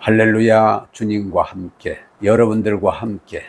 할렐루야. 주님과 함께, 여러분들과 함께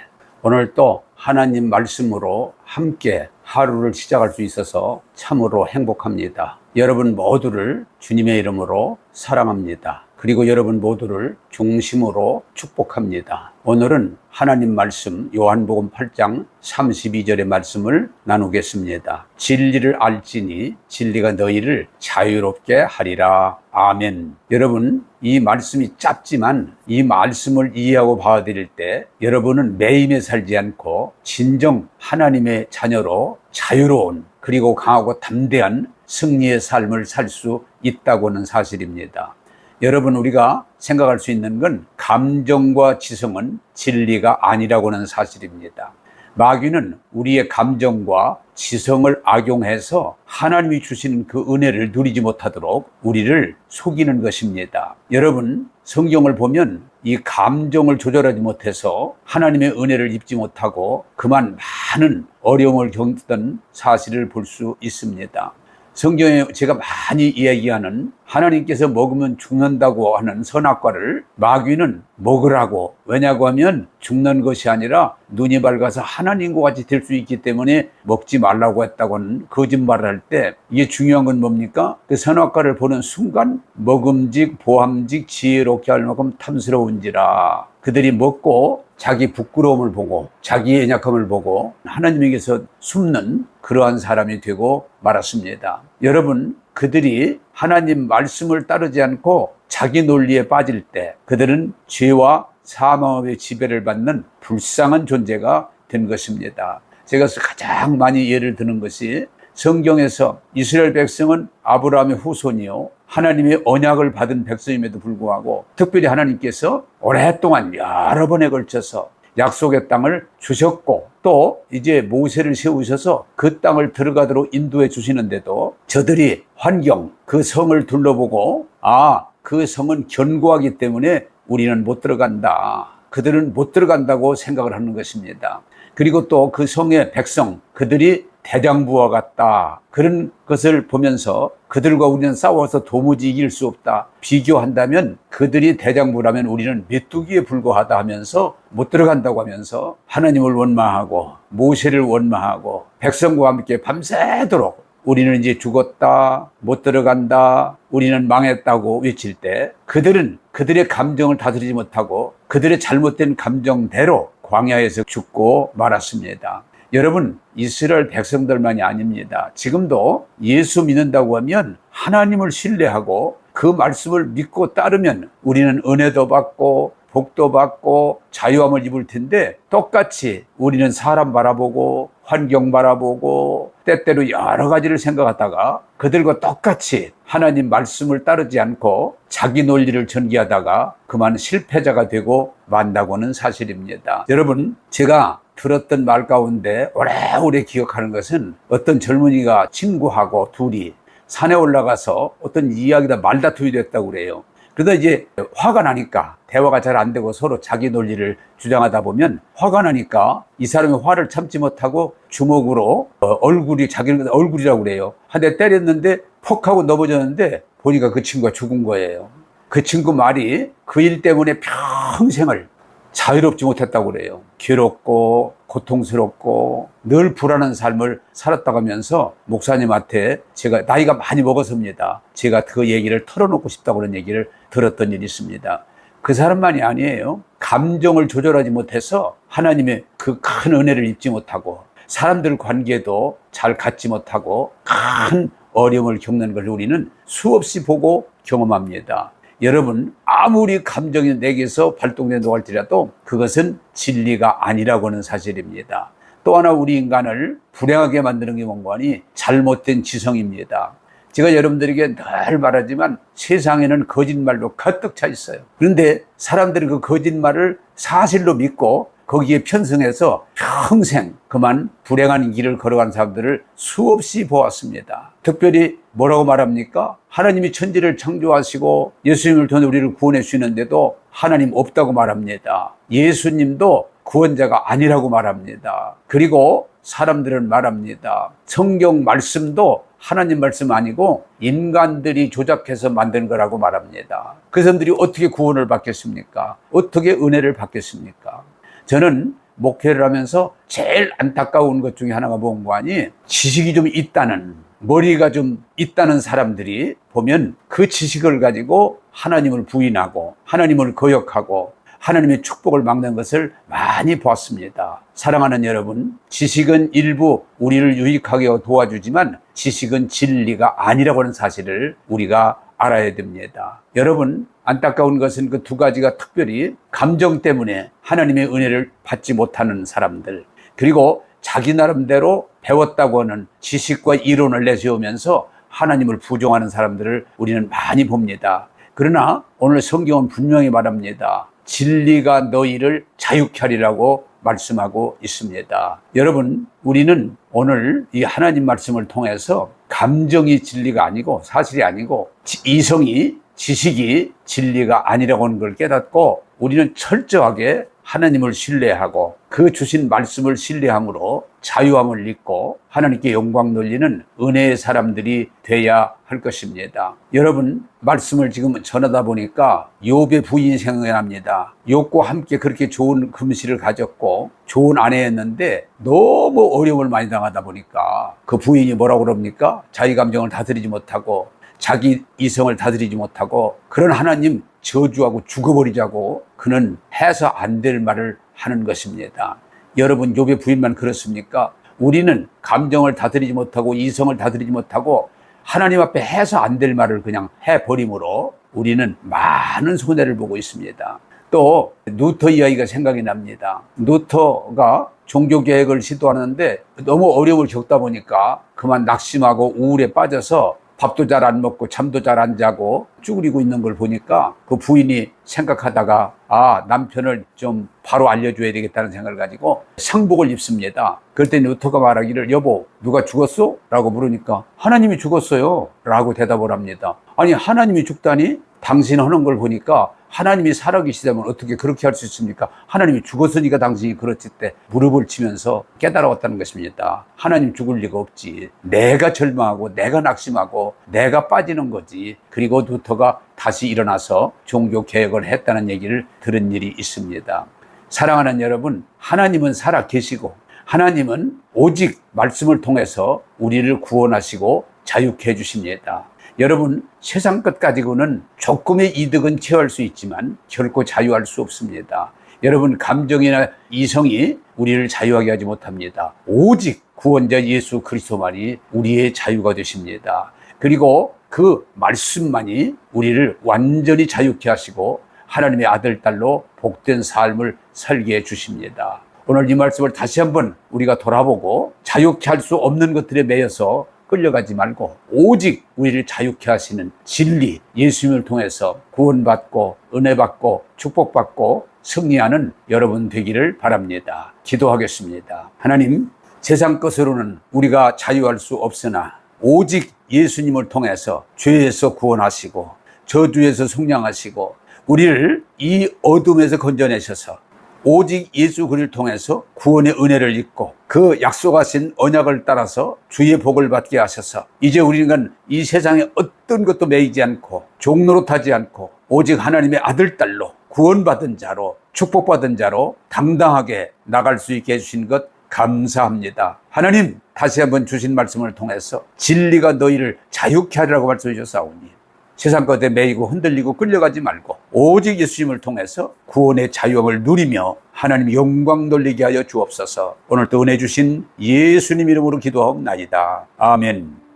오늘 또 하나님 말씀으로 함께 하루를 시작할 수 있어서 참으로 행복합니다. 여러분 모두를 주님의 이름으로 사랑합니다. 그리고 여러분 모두를 중심으로 축복합니다. 오늘은 하나님 말씀 요한복음 8장 32절의 말씀을 나누겠습니다. 진리를 알지니 진리가 너희를 자유롭게 하리라. 아멘. 여러분, 이 말씀이 짧지만 이 말씀을 이해하고 받아들일 때 여러분은 매임에 살지 않고 진정 하나님의 자녀로 자유로운 그리고 강하고 담대한 승리의 삶을 살 수 있다고는 사실입니다. 여러분, 우리가 생각할 수 있는 건 감정과 지성은 진리가 아니라고는 사실입니다. 마귀는 우리의 감정과 지성을 악용해서 하나님이 주시는 그 은혜를 누리지 못하도록 우리를 속이는 것입니다. 여러분, 성경을 보면 이 감정을 조절하지 못해서 하나님의 은혜를 입지 못하고 그만 많은 어려움을 겪던 사실을 볼 수 있습니다. 성경에 제가 많이 이야기하는 하나님께서 먹으면 죽는다고 하는 선악과를 마귀는 먹으라고, 왜냐고 하면 죽는 것이 아니라 눈이 밝아서 하나님과 같이 될 수 있기 때문에 먹지 말라고 했다고는 거짓말을 할 때, 이게 중요한 건 뭡니까? 그 선악과를 보는 순간 먹음직 보함직 지혜롭게 할 만큼 탐스러운지라. 그들이 먹고 자기 부끄러움을 보고 자기의 연약함을 보고 하나님에게서 숨는 그러한 사람이 되고 말았습니다. 여러분, 그들이 하나님 말씀을 따르지 않고 자기 논리에 빠질 때 그들은 죄와 사망의 지배를 받는 불쌍한 존재가 된 것입니다. 제가 가장 많이 예를 드는 것이 성경에서 이스라엘 백성은 아브라함의 후손이요, 하나님의 언약을 받은 백성임에도 불구하고 특별히 하나님께서 오랫동안 여러 번에 걸쳐서 약속의 땅을 주셨고 또 이제 모세를 세우셔서 그 땅을 들어가도록 인도해 주시는데도 저들이 환경, 그 성을 둘러보고 그 성은 견고하기 때문에 우리는 못 들어간다. 그들은 못 들어간다고 생각을 하는 것입니다. 그리고 또 그 성의 백성, 그들이 대장부와 같다. 그런 것을 보면서 그들과 우리는 싸워서 도무지 이길 수 없다. 비교한다면 그들이 대장부라면 우리는 메뚜기에 불과하다 하면서 못 들어간다고 하면서 하나님을 원망하고 모세를 원망하고 백성과 함께 밤새도록 우리는 이제 죽었다, 못 들어간다, 우리는 망했다고 외칠 때 그들은 그들의 감정을 다스리지 못하고 그들의 잘못된 감정대로 광야에서 죽고 말았습니다. 여러분, 이스라엘 백성들만이 아닙니다. 지금도 예수 믿는다고 하면 하나님을 신뢰하고 그 말씀을 믿고 따르면 우리는 은혜도 받고 복도 받고 자유함을 입을 텐데 똑같이 우리는 사람 바라보고 환경 바라보고 때때로 여러 가지를 생각하다가 그들과 똑같이 하나님 말씀을 따르지 않고 자기 논리를 전개하다가 그만 실패자가 되고 만다고는 사실입니다. 여러분, 제가 들었던 말 가운데 오래오래 기억하는 것은 어떤 젊은이가 친구하고 둘이 산에 올라가서 어떤 이야기다 말다툼이 됐다고 그래요. 그러다 이제 화가 나니까 대화가 잘 안 되고 서로 자기 논리를 주장하다 보면 화가 나니까 이 사람이 화를 참지 못하고 주먹으로 자기는 얼굴이라고 그래요. 한 대 때렸는데 퍽 하고 넘어졌는데 보니까 그 친구가 죽은 거예요. 그 친구 말이 그 일 때문에 평생을 자유롭지 못했다고 그래요. 괴롭고 고통스럽고 늘 불안한 삶을 살았다고 하면서 목사님한테 제가 나이가 많이 먹어서입니다. 제가 그 얘기를 털어놓고 싶다고 그런 얘기를 들었던 일이 있습니다. 그 사람만이 아니에요. 감정을 조절하지 못해서 하나님의 그 큰 은혜를 입지 못하고 사람들 관계도 잘 갖지 못하고 큰 어려움을 겪는 걸 우리는 수없이 보고 경험합니다. 여러분, 아무리 감정이 내게서 발동된다고 할지라도 그것은 진리가 아니라고는 사실입니다. 또 하나 우리 인간을 불행하게 만드는 게 뭔가니 잘못된 지성입니다. 제가 여러분들에게 늘 말하지만 세상에는 거짓말로 가득 차 있어요. 그런데 사람들이 그 거짓말을 사실로 믿고 거기에 편승해서 평생 그만 불행한 길을 걸어간 사람들을 수없이 보았습니다. 특별히 뭐라고 말합니까? 하나님이 천지를 창조하시고 예수님을 통해 우리를 구원해 주시는데도 하나님 없다고 말합니다. 예수님도 구원자가 아니라고 말합니다. 그리고 사람들은 말합니다. 성경 말씀도 하나님 말씀 아니고 인간들이 조작해서 만든 거라고 말합니다. 그 사람들이 어떻게 구원을 받겠습니까? 어떻게 은혜를 받겠습니까? 저는 목회를 하면서 제일 안타까운 것 중에 하나가 뭔가 하니 지식이 좀 있다는, 머리가 좀 있다는 사람들이 보면 그 지식을 가지고 하나님을 부인하고 하나님을 거역하고 하나님의 축복을 막는 것을 많이 보았습니다. 사랑하는 여러분, 지식은 일부 우리를 유익하게 도와주지만 지식은 진리가 아니라고 하는 사실을 우리가 알아야 됩니다. 여러분, 안타까운 것은 그 두 가지가 특별히 감정 때문에 하나님의 은혜를 받지 못하는 사람들, 그리고 자기 나름대로 배웠다고 하는 지식과 이론을 내세우면서 하나님을 부정하는 사람들을 우리는 많이 봅니다. 그러나 오늘 성경은 분명히 말합니다. 진리가 너희를 자유케 하리라고 말씀하고 있습니다. 여러분, 우리는 오늘 이 하나님 말씀을 통해서 감정이 진리가 아니고 사실이 아니고 이성이, 지식이 진리가 아니라고 하는 걸 깨닫고 우리는 철저하게 하나님을 신뢰하고 그 주신 말씀을 신뢰함으로 자유함을 잊고 하나님께 영광 돌리는 은혜의 사람들이 돼야 할 것입니다. 여러분, 말씀을 지금 전하다 보니까 욥의 부인이 생각납니다. 욥과 함께 그렇게 좋은 금실을 가졌고 좋은 아내였는데 너무 어려움을 많이 당하다 보니까 그 부인이 뭐라고 그럽니까? 자기 감정을 다스리지 못하고 자기 이성을 다스리지 못하고 그런 하나님 저주하고 죽어버리자고 그는 해서 안 될 말을 하는 것입니다. 여러분, 욥의 부인만 그렇습니까? 우리는 감정을 다스리지 못하고 이성을 다스리지 못하고 하나님 앞에 해서 안 될 말을 그냥 해버림으로 우리는 많은 손해를 보고 있습니다. 또 루터 이야기가 생각이 납니다. 루터가 종교개혁을 시도하는데 너무 어려움을 겪다 보니까 그만 낙심하고 우울에 빠져서 밥도 잘 안 먹고 잠도 잘 안 자고 쭈그리고 있는 걸 보니까 그 부인이 생각하다가 남편을 좀 바로 알려줘야 되겠다는 생각을 가지고 상복을 입습니다. 그럴 때 루터가 말하기를 여보 누가 죽었어? 라고 물으니까 하나님이 죽었어요 라고 대답을 합니다. 아니 하나님이 죽다니? 당신 하는 걸 보니까 하나님이 살아계시다면 어떻게 그렇게 할 수 있습니까? 하나님이 죽었으니까 당신이 그렇지 때 무릎을 치면서 깨달아왔다는 것입니다. 하나님 죽을 리가 없지. 내가 절망하고 내가 낙심하고 내가 빠지는 거지. 그리고 루터가 다시 일어나서 종교 개혁을 했다는 얘기를 들은 일이 있습니다. 사랑하는 여러분, 하나님은 살아 계시고 하나님은 오직 말씀을 통해서 우리를 구원하시고 자유케 해주십니다. 여러분, 세상 것 가지고는 조금의 이득은 취할 수 있지만 결코 자유할 수 없습니다. 여러분, 감정이나 이성이 우리를 자유하게 하지 못합니다. 오직 구원자 예수 그리스도만이 우리의 자유가 되십니다. 그리고 그 말씀만이 우리를 완전히 자유케 하시고 하나님의 아들, 딸로 복된 삶을 살게 해 주십니다. 오늘 이 말씀을 다시 한번 우리가 돌아보고 자유케 할 수 없는 것들에 매여서 끌려가지 말고 오직 우리를 자유케 하시는 진리 예수님을 통해서 구원받고 은혜받고 축복받고 승리하는 여러분 되기를 바랍니다. 기도하겠습니다. 하나님, 세상 것으로는 우리가 자유할 수 없으나 오직 예수님을 통해서 죄에서 구원하시고 저주에서 속량하시고 우리를 이 어둠에서 건져내셔서 오직 예수 그리스도를 통해서 구원의 은혜를 입고 그 약속하신 언약을 따라서 주의 복을 받게 하셔서 이제 우리는 이 세상에 어떤 것도 매이지 않고 종노릇하지 않고 오직 하나님의 아들, 딸로 구원받은 자로 축복받은 자로 당당하게 나갈 수 있게 해주신 것 감사합니다. 하나님, 다시 한번 주신 말씀을 통해서 진리가 너희를 자유케 하리라고 말씀해 주셨사오니 세상 것에 매이고 흔들리고 끌려가지 말고 오직 예수님을 통해서 구원의 자유함을 누리며 하나님 영광 돌리게 하여 주옵소서. 오늘 또 은혜 주신 예수님 이름으로 기도하옵나이다. 아멘.